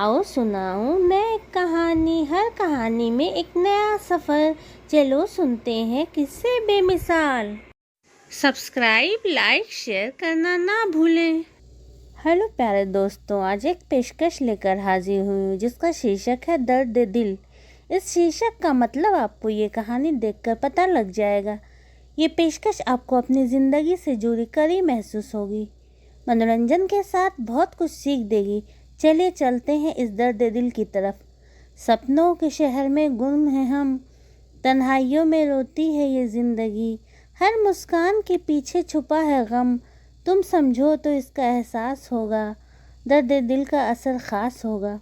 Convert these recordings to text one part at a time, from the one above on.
आओ सुनाऊं मैं एक कहानी। हर कहानी में एक नया सफ़र। चलो सुनते हैं किस्से बेमिसाल। सब्सक्राइब, लाइक, शेयर करना ना भूलें। हेलो प्यारे दोस्तों, आज एक पेशकश लेकर हाजिर हुई हूँ जिसका शीर्षक है दर्द दिल। इस शीर्षक का मतलब आपको ये कहानी देखकर पता लग जाएगा। ये पेशकश आपको अपनी ज़िंदगी से जुड़ी कड़ी महसूस होगी, मनोरंजन के साथ बहुत कुछ सीख देगी। चलिए चलते हैं इस दर्द दिल की तरफ। सपनों के शहर में गुम हैं हम, तन्हाइयों में रोती है ये ज़िंदगी। हर मुस्कान के पीछे छुपा है गम, तुम समझो तो इसका एहसास होगा। दर्द दिल का असर ख़ास होगा।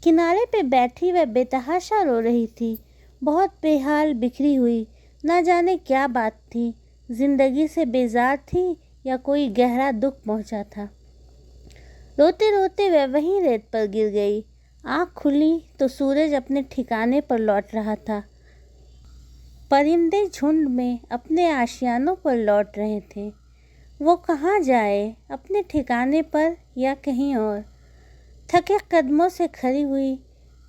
किनारे पे बैठी वह बेतहाशा रो रही थी, बहुत बेहाल बिखरी हुई। ना जाने क्या बात थी, ज़िंदगी से बेजार थी या कोई गहरा दुख पहुंचा था। रोते रोते वह वहीं रेत पर गिर गई। आँख खुली तो सूरज अपने ठिकाने पर लौट रहा था। परिंदे झुंड में अपने आशियानों पर लौट रहे थे। वो कहाँ जाए, अपने ठिकाने पर या कहीं और। थके कदमों से खड़ी हुई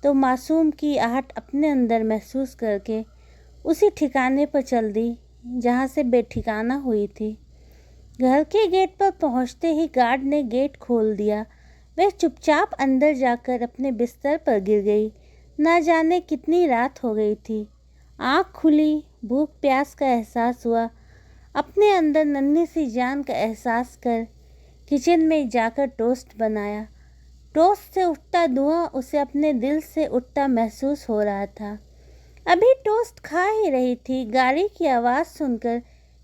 तो मासूम की आहट अपने अंदर महसूस करके उसी ठिकाने पर चल दी जहाँ से बेठिकाना हुई थी। घर के गेट पर पहुंचते ही गार्ड ने गेट खोल दिया। वह चुपचाप अंदर जाकर अपने बिस्तर पर गिर गई। ना जाने कितनी रात हो गई थी। आँख खुली, भूख प्यास का एहसास हुआ। अपने अंदर नन्ही सी जान का एहसास कर किचन में जाकर टोस्ट बनाया। टोस्ट से उठता धुआं उसे अपने दिल से उठता महसूस हो रहा था। अभी टोस्ट खा ही रही थी, गाड़ी की आवाज़ सुनकर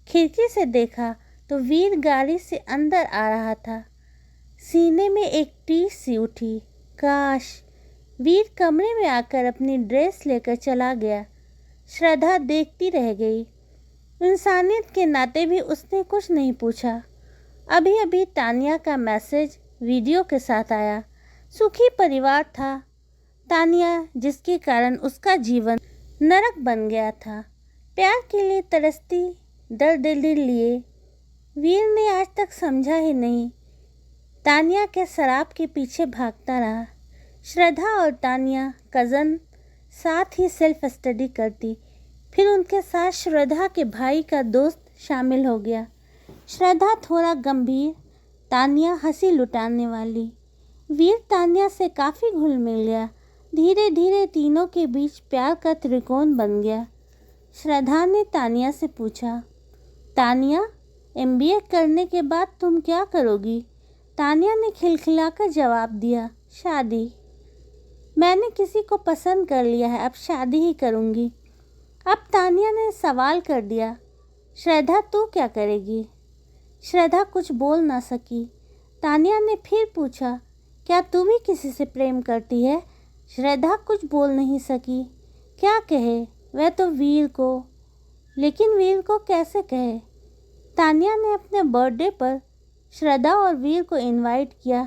खिड़की से देखा तो वीर गाड़ी से अंदर आ रहा था। सीने में एक टीस सी उठी। काश वीर कमरे में आकर अपनी ड्रेस लेकर चला गया। श्रद्धा देखती रह गई। इंसानियत के नाते भी उसने कुछ नहीं पूछा। अभी अभी तानिया का मैसेज वीडियो के साथ आया। सुखी परिवार था। तानिया जिसके कारण उसका जीवन नरक बन गया था। प्यार के लिए तरसती, दर्द दिल लिए वीर ने आज तक समझा ही नहीं। तानिया के शराब के पीछे भागता रहा। श्रद्धा और तानिया कज़न साथ ही सेल्फ स्टडी करती। फिर उनके साथ श्रद्धा के भाई का दोस्त शामिल हो गया। श्रद्धा थोड़ा गंभीर, तानिया हंसी लुटाने वाली। वीर तानिया से काफ़ी घुल मिल गया। धीरे धीरे तीनों के बीच प्यार का त्रिकोण बन गया। श्रद्धा ने तानिया से पूछा, तानिया एमबीए करने के बाद तुम क्या करोगी? तानिया ने खिलखिलाकर जवाब दिया, शादी। मैंने किसी को पसंद कर लिया है, अब शादी ही करूँगी। अब तानिया ने सवाल कर दिया, श्रद्धा तू क्या करेगी? श्रद्धा कुछ बोल ना सकी। तानिया ने फिर पूछा, क्या तू भी किसी से प्रेम करती है? श्रद्धा कुछ बोल नहीं सकी। क्या कहे? वह तो वीर को, लेकिन वीर को कैसे कहे? तानिया ने अपने बर्थडे पर श्रद्धा और वीर को इनवाइट किया।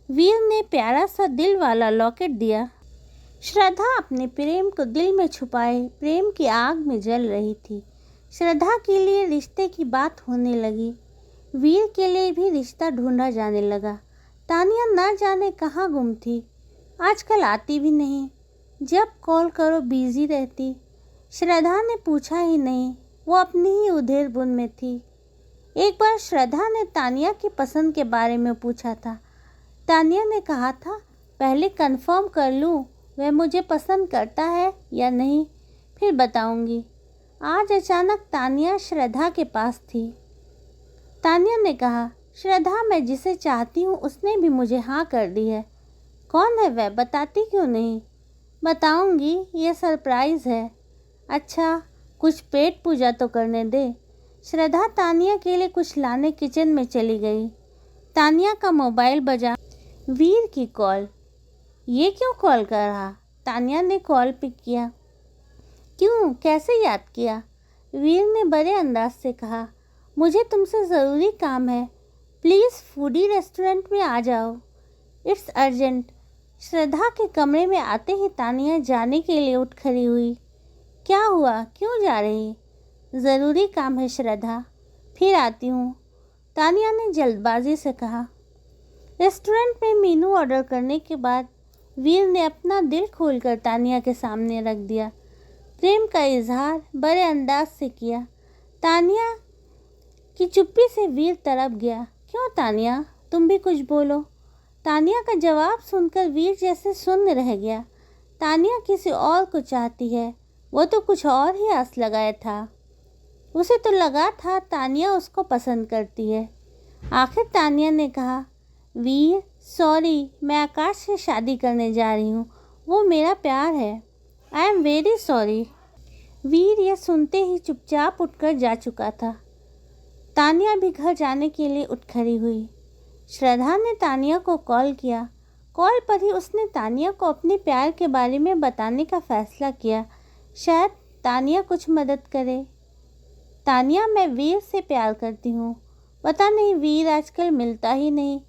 वीर ने प्यारा सा दिल वाला लॉकेट दिया। श्रद्धा अपने प्रेम को दिल में छुपाए प्रेम की आग में जल रही थी। श्रद्धा के लिए रिश्ते की बात होने लगी। वीर के लिए भी रिश्ता ढूंढा जाने लगा। तानिया ना जाने कहाँ गुम थी। आजकल आती भी नहीं। जब कॉल करो बिजी रहती। श्रद्धा ने पूछा ही नहीं, वो अपनी ही उधेड़ बुन में थी। एक बार श्रद्धा ने तानिया की पसंद के बारे में पूछा था। तानिया ने कहा था, पहले कंफर्म कर लूँ वह मुझे पसंद करता है या नहीं, फिर बताऊंगी। आज अचानक तानिया श्रद्धा के पास थी। तानिया ने कहा, श्रद्धा मैं जिसे चाहती हूँ उसने भी मुझे हाँ कर दी है। कौन है वह, बताती क्यों नहीं? बताऊंगी, ये सरप्राइज़ है। अच्छा कुछ पेट पूजा तो करने दे। श्रद्धा तानिया के लिए कुछ लाने किचन में चली गई। तानिया का मोबाइल बजा। वीर की कॉल। ये क्यों कॉल कर रहा? तानिया ने कॉल पिक किया। क्यों, कैसे याद किया? वीर ने बड़े अंदाज से कहा, मुझे तुमसे ज़रूरी काम है, प्लीज़ फूडी रेस्टोरेंट में आ जाओ, इट्स अर्जेंट। श्रद्धा के कमरे में आते ही तानिया जाने के लिए उठ खड़ी हुई। क्या हुआ, क्यों जा रही? ज़रूरी काम है श्रद्धा, फिर आती हूँ, तानिया ने जल्दबाजी से कहा। रेस्टोरेंट में मेनू ऑर्डर करने के बाद वीर ने अपना दिल खोलकर तानिया के सामने रख दिया। प्रेम का इजहार बड़े अंदाज से किया। तानिया की चुप्पी से वीर तड़प गया। क्यों तानिया, तुम भी कुछ बोलो। तानिया का जवाब सुनकर वीर जैसे शून्य रह गया। तानिया किसी और को चाहती है, वो तो कुछ और ही आस लगाया था। उसे तो लगा था तानिया उसको पसंद करती है। आखिर तानिया ने कहा, वीर सॉरी, मैं आकाश से शादी करने जा रही हूँ, वो मेरा प्यार है। I am very sorry. Veer यह सुनते ही चुपचाप उठकर जा चुका था। तानिया भी घर जाने के लिए उठ खड़ी हुई। श्रद्धा ने तानिया को कॉल किया। कॉल पर ही उसने तानिया को अपने प्यार के बारे में बताने का फैसला किया। शायद तानिया कुछ मदद करे। तानिया, मैं वीर से प्यार करती हूँ। पता नहीं वीर आजकल मिलता ही नहीं।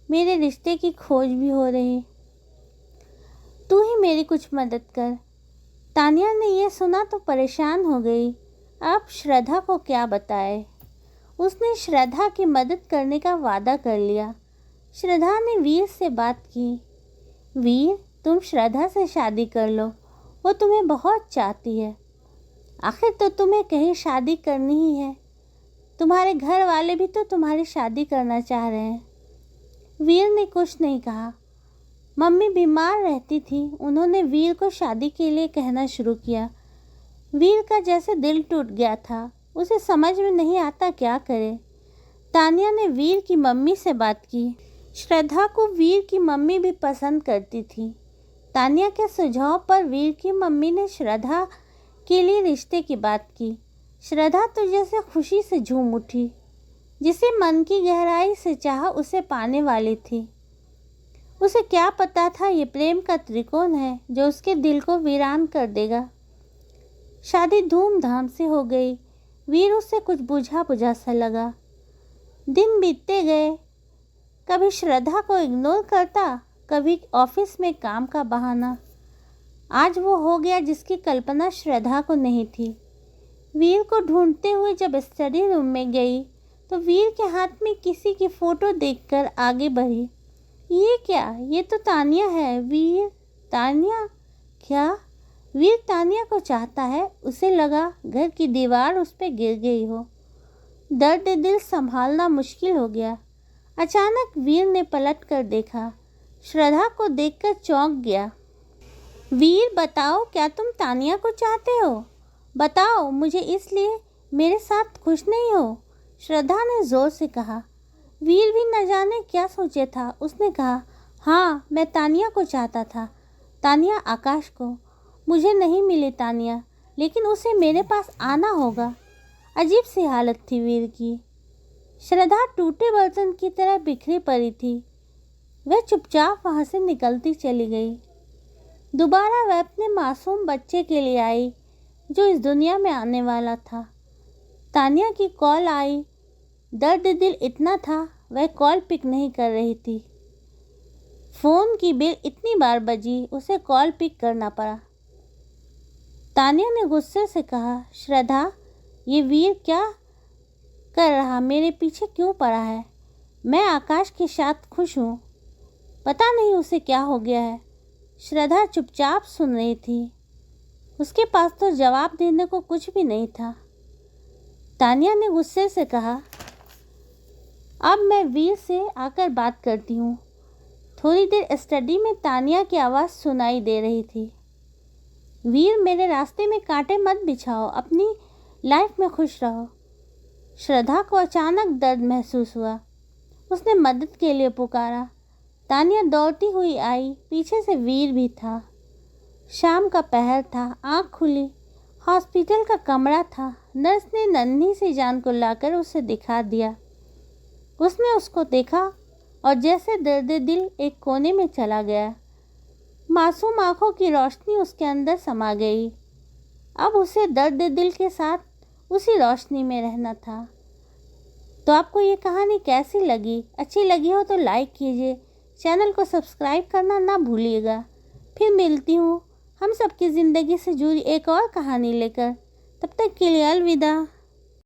मेरे रिश्ते की खोज भी हो रही। तू ही मेरी कुछ मदद कर। तानिया ने यह सुना तो परेशान हो गई। अब श्रद्धा को क्या बताए। उसने श्रद्धा की मदद करने का वादा कर लिया। श्रद्धा ने वीर से बात की। वीर, तुम श्रद्धा से शादी कर लो, वो तुम्हें बहुत चाहती है। आखिर तो तुम्हें कहीं शादी करनी ही है। तुम्हारे घर वाले भी तो तुम्हारी शादी करना चाह रहे हैं। वीर ने कुछ नहीं कहा। मम्मी बीमार रहती थी, उन्होंने वीर को शादी के लिए कहना शुरू किया। वीर का जैसे दिल टूट गया था, उसे समझ में नहीं आता क्या करे। तानिया ने वीर की मम्मी से बात की। श्रद्धा को वीर की मम्मी भी पसंद करती थी। तानिया के सुझाव पर वीर की मम्मी ने श्रद्धा के लिए रिश्ते की बात की। श्रद्धा तो जैसे खुशी से झूम उठी। जिसे मन की गहराई से चाहा उसे पाने वाली थी। उसे क्या पता था ये प्रेम का त्रिकोण है जो उसके दिल को वीरान कर देगा। शादी धूमधाम से हो गई। वीर उससे कुछ बुझा बुझा सा लगा। दिन बीतते गए। कभी श्रद्धा को इग्नोर करता, कभी ऑफिस में काम का बहाना। आज वो हो गया जिसकी कल्पना श्रद्धा को नहीं थी। वीर को ढूंढते हुए जब स्टडी रूम में गई तो वीर के हाथ में किसी की फ़ोटो देखकर आगे बढ़ी। ये क्या, ये तो तानिया है। वीर, तानिया क्या? वीर तानिया को चाहता है। उसे लगा घर की दीवार उस पर गिर गई हो। दर्द दिल संभालना मुश्किल हो गया। अचानक वीर ने पलट कर देखा। श्रद्धा को देखकर चौंक गया। वीर, बताओ, क्या तुम तानिया को चाहते हो? बताओ मुझे, इसलिए मेरे साथ खुश नहीं हो? श्रद्धा ने ज़ोर से कहा। वीर भी न जाने क्या सोचे था। उसने कहा, हाँ, मैं तानिया को चाहता था। तानिया, आकाश को। मुझे नहीं मिली तानिया, लेकिन उसे मेरे पास आना होगा। अजीब सी हालत थी वीर की। श्रद्धा टूटे बर्तन की तरह बिखरी पड़ी थी। वह चुपचाप वहाँ से निकलती चली गई। दोबारा वह अपने मासूम बच्चे के लिए आई जो इस दुनिया में आने वाला था। तानिया की कॉल आई। दर्द दिल इतना था, वह कॉल पिक नहीं कर रही थी। फ़ोन की बेल इतनी बार बजी, उसे कॉल पिक करना पड़ा। तानिया ने गुस्से से कहा, श्रद्धा, ये वीर क्या कर रहा, मेरे पीछे क्यों पड़ा है? मैं आकाश के साथ खुश हूँ। पता नहीं उसे क्या हो गया है। श्रद्धा चुपचाप सुन रही थी। उसके पास तो जवाब देने को कुछ भी नहीं था। तानिया ने गुस्से से कहा, अब मैं वीर से आकर बात करती हूँ। थोड़ी देर स्टडी में तानिया की आवाज़ सुनाई दे रही थी। वीर, मेरे रास्ते में कांटे मत बिछाओ, अपनी लाइफ में खुश रहो। श्रद्धा को अचानक दर्द महसूस हुआ। उसने मदद के लिए पुकारा। तानिया दौड़ती हुई आई। पीछे से वीर भी था। शाम का पहर था। आँख खुली। हॉस्पिटल का कमरा था। नर्स ने नन्ही सी जान को लाकर उसे दिखा दिया। उसने उसको देखा और जैसे दर्द दिल एक कोने में चला गया। मासूम आँखों की रोशनी उसके अंदर समा गई। अब उसे दर्द दिल के साथ उसी रोशनी में रहना था। तो आपको ये कहानी कैसी लगी? अच्छी लगी हो तो लाइक कीजिए, चैनल को सब्सक्राइब करना ना भूलिएगा। फिर मिलती हूँ हम सबकी ज़िंदगी से जुड़ी एक और कहानी लेकर। तब तक के लिए अलविदा।